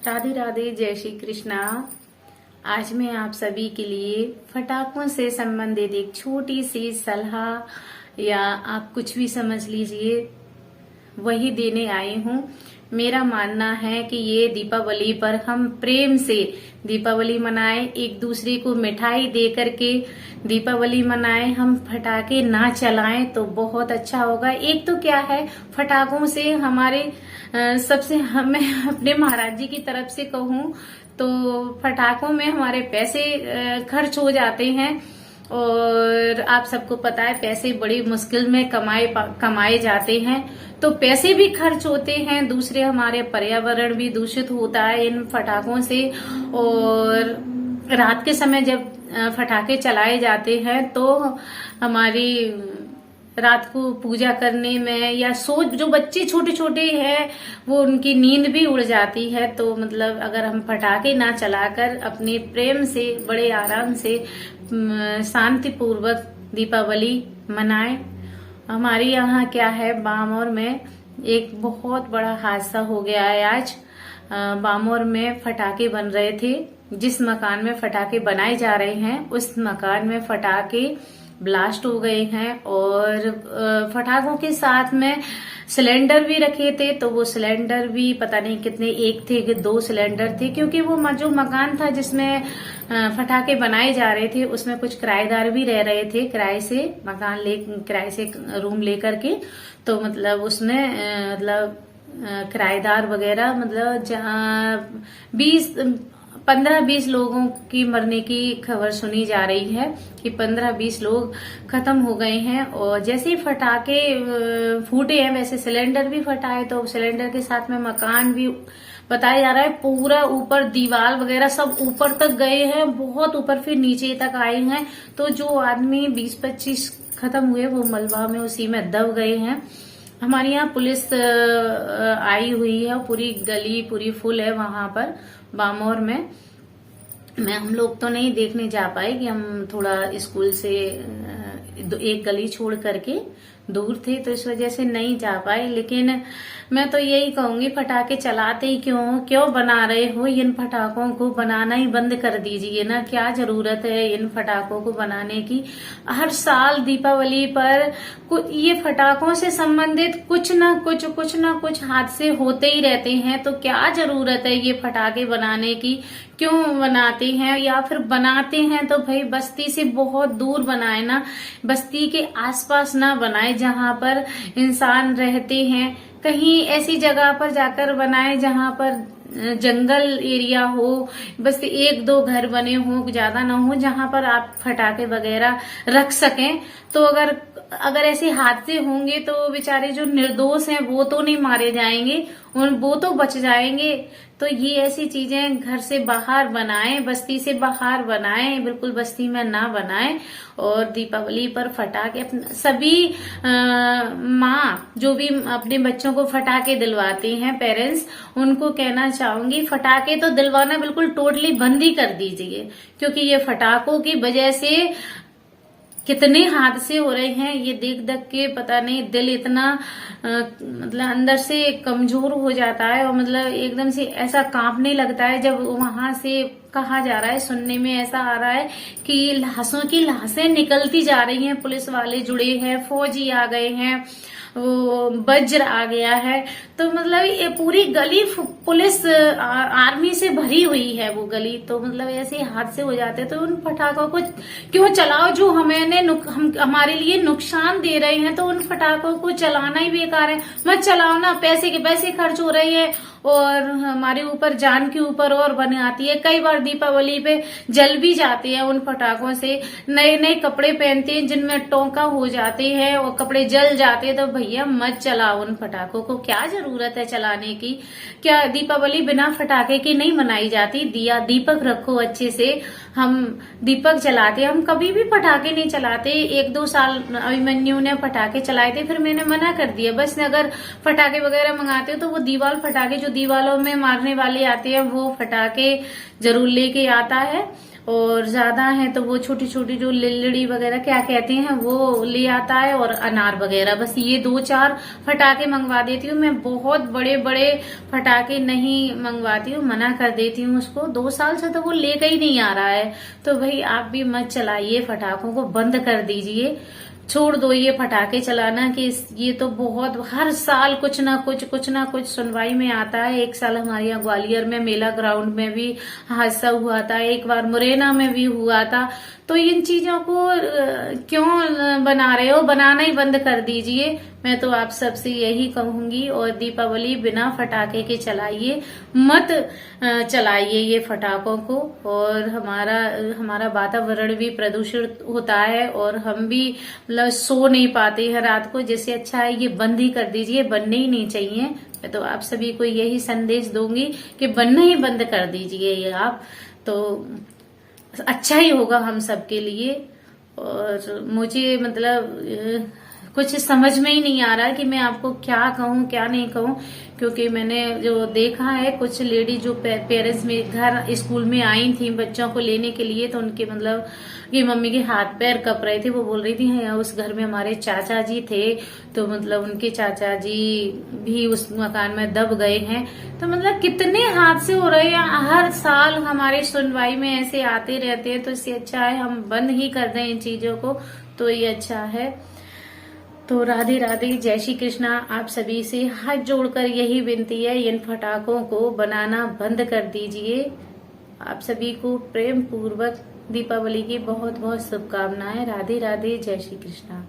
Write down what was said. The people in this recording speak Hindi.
राधे राधे, जय श्री कृष्णा। आज मैं आप सभी के लिए फटाकों से संबंधित एक छोटी सी सलाह या आप कुछ भी समझ लीजिए वही देने आई हूँ। मेरा मानना है कि ये दीपावली पर हम प्रेम से दीपावली मनाएं, एक दूसरे को मिठाई दे करके दीपावली मनाएं, हम फटाके ना चलाएं तो बहुत अच्छा होगा। एक तो क्या है, फटाकों से हमारे सबसे मैं अपने महाराज जी की तरफ से कहूँ तो फटाकों में हमारे पैसे खर्च हो जाते हैं और आप सबको पता है पैसे बड़ी मुश्किल में कमाए जाते हैं, तो पैसे भी खर्च होते हैं। दूसरे हमारे पर्यावरण भी दूषित होता है इन फटाकों से। और रात के समय जब फटाके चलाए जाते हैं तो हमारी रात को पूजा करने में या जो बच्चे छोटे छोटे हैं वो उनकी नींद भी उड़ जाती है। तो मतलब अगर हम फटाके ना चलाकर अपने प्रेम से बड़े आराम से शांति पूर्वक दीपावली मनाएं। हमारे यहाँ क्या है, बामौर में एक बहुत बड़ा हादसा हो गया है आज। बामौर में फटाके बन रहे थे, जिस मकान में फटाके बनाए जा रहे हैं उस मकान में फटाके ब्लास्ट हो गए हैं और फटाकों के साथ में सिलेंडर भी रखे थे। तो वो सिलेंडर भी पता नहीं कितने, एक थे कि 2 सिलेंडर थे, क्योंकि वो जो मकान था जिसमें फटाके बनाए जा रहे थे उसमें कुछ किराएदार भी रह रहे थे, किराए से रूम लेकर के। तो मतलब उसमें मतलब किराएदार वगैरह मतलब 15-20 लोगों की मरने की खबर सुनी जा रही है कि 15-20 लोग खत्म हो गए हैं। और जैसे ही फटाके फूटे हैं वैसे सिलेंडर भी फटा है, तो सिलेंडर के साथ में मकान भी बताया जा रहा है पूरा ऊपर दीवार वगैरह सब ऊपर तक गए हैं, बहुत ऊपर, फिर नीचे तक आए हैं। तो जो आदमी 20-25 खत्म हुए वो मलबा में उसी में दब गए हैं। हमारे यहाँ पुलिस आई हुई है, पूरी गली पूरी फुल है वहां पर बामौर में। हम लोग तो नहीं देखने जा पाए कि हम थोड़ा स्कूल से एक गली छोड़ करके दूर थे, तो इस वजह से नहीं जा पाए। लेकिन मैं तो यही कहूंगी, फटाके चलाते ही क्यों बना रहे हो, इन फटाकों को बनाना ही बंद कर दीजिए ना। क्या जरूरत है इन फटाकों को बनाने की। हर साल दीपावली पर ये फटाकों से संबंधित कुछ ना कुछ हादसे होते ही रहते हैं। तो क्या जरूरत है ये फटाके बनाने की, क्यों बनाते हैं, या फिर बनाते हैं तो भाई बस्ती से बहुत दूर बनाए ना, बस्ती के आसपास ना बनाए जहां पर इंसान रहते हैं। कहीं ऐसी जगह पर जाकर बनाए जहां पर जंगल एरिया हो, बस 1-2 घर बने हो, ज्यादा ना हो, जहां पर आप फटाके वगैरह रख सकें। तो अगर ऐसे हादसे होंगे तो बेचारे जो निर्दोष हैं वो तो नहीं मारे जाएंगे, वो तो बच जाएंगे। तो ये ऐसी चीजें घर से बाहर बनाएं, बस्ती से बाहर बनाएं, बिल्कुल बस्ती में ना बनाएं। और दीपावली पर फटाके सभी माँ जो भी अपने बच्चों को फटाके दिलवाते हैं, पेरेंट्स, उनको कहना चाहूंगी फटाके तो दिलवाना बिल्कुल टोटली बंद ही कर दीजिए, क्योंकि ये फटाकों की वजह से कितने हादसे हो रहे हैं ये देख के पता नहीं दिल इतना मतलब अंदर से कमजोर हो जाता है। और मतलब एकदम से ऐसा कांपने लगता है जब वहां से कहा जा रहा है, सुनने में ऐसा आ रहा है कि लाशों की लाशें निकलती जा रही हैं, पुलिस वाले जुड़े हैं, फौजी आ गए हैं, वो वज्र आ गया है। तो मतलब ये पूरी गली पुलिस आर्मी से भरी हुई है वो गली। तो मतलब ऐसे हादसे हो जाते हैं। तो उन पटाखों को क्यों चलाओ जो हमारे लिए नुकसान दे रहे हैं, तो उन पटाखों को चलाना ही बेकार है। मत चलाओ ना, पैसे के पैसे खर्च हो रहे हैं और हमारे ऊपर जान के ऊपर और बने आती है। कई बार दीपावली पे जल भी जाते हैं उन पटाखों से। नए नए कपड़े पहनते हैं जिनमें टोंका हो जाते हैं और कपड़े जल जाते हैं। तो भैया मत चलाओ उन पटाखों को, क्या जरूरत है चलाने की। क्या दीपावली बिना फटाके की नहीं मनाई जाती। दीपक रखो अच्छे से, हम दीपक जलाते, हम कभी भी पटाखे नहीं चलाते। 1-2 साल अभिमन्यु ने पटाखे चलाए थे, फिर मैंने मना कर दिया। बस अगर पटाखे वगैरह मंगाते हो तो वो दीवार फटाखे जो दीवारों में मारने वाले आते हैं वो फटाके जरूर लेके आता है। और ज्यादा है तो वो छोटी छोटी जो लिल्लड़ी वगैरह क्या कहते हैं वो ले आता है, और अनार वगैरह। बस ये 2-4 फटाके मंगवा देती हूँ मैं। बहुत बड़े बड़े फटाके नहीं मंगवाती हूँ, मना कर देती हूँ उसको। 2 साल से तो वो लेकर ही नहीं आ रहा है। तो भाई आप भी मत चलाइए, फटाकों को बंद कर दीजिए, छोड़ दो ये फटाके चलाना। कि ये तो बहुत हर साल कुछ ना कुछ सुनवाई में आता है। एक साल हमारे यहाँ ग्वालियर में मेला ग्राउंड में भी हादसा हुआ था, एक बार मुरैना में भी हुआ था। तो इन चीजों को क्यों बना रहे हो? बनाना ही बंद कर दीजिए। मैं तो आप सबसे यही कहूंगी। और दीपावली बिना फटाके के चलाइए, मत चलाइए ये फटाकों को। और हमारा वातावरण भी प्रदूषित होता है, और हम भी मतलब सो नहीं पाते हैं रात को। जैसे अच्छा है ये बंद ही कर दीजिए, बनने ही नहीं चाहिए। मैं तो आप सभी को यही संदेश दूंगी कि बनना ही बंद कर दीजिए ये आप, तो अच्छा ही होगा हम सबके लिए। और मुझे मतलब कुछ समझ में ही नहीं आ रहा है कि मैं आपको क्या कहूँ क्या नहीं कहूँ। क्योंकि मैंने जो देखा है, कुछ लेडी जो पेरेंट्स में घर स्कूल में आई थी बच्चों को लेने के लिए, तो उनके मतलब कि मम्मी के हाथ पैर कप रहे थे। वो बोल रही थी हाँ, उस घर में हमारे चाचा जी थे, तो मतलब उनके चाचा जी भी उस मकान में दब गए हैं। तो मतलब कितने हादसे हो रहे हैं हर साल, हमारी सुनवाई में ऐसे आते रहते हैं। तो इससे अच्छा है हम बंद ही कर दें इन चीजों को, तो ये अच्छा है। तो राधे राधे, जय श्री कृष्णा। आप सभी से हाथ जोड़कर यही विनती है, इन फटाकों को बनाना बंद कर दीजिए। आप सभी को प्रेम पूर्वक दीपावली की बहुत बहुत शुभकामनाएं। राधे राधे, जय श्री कृष्णा।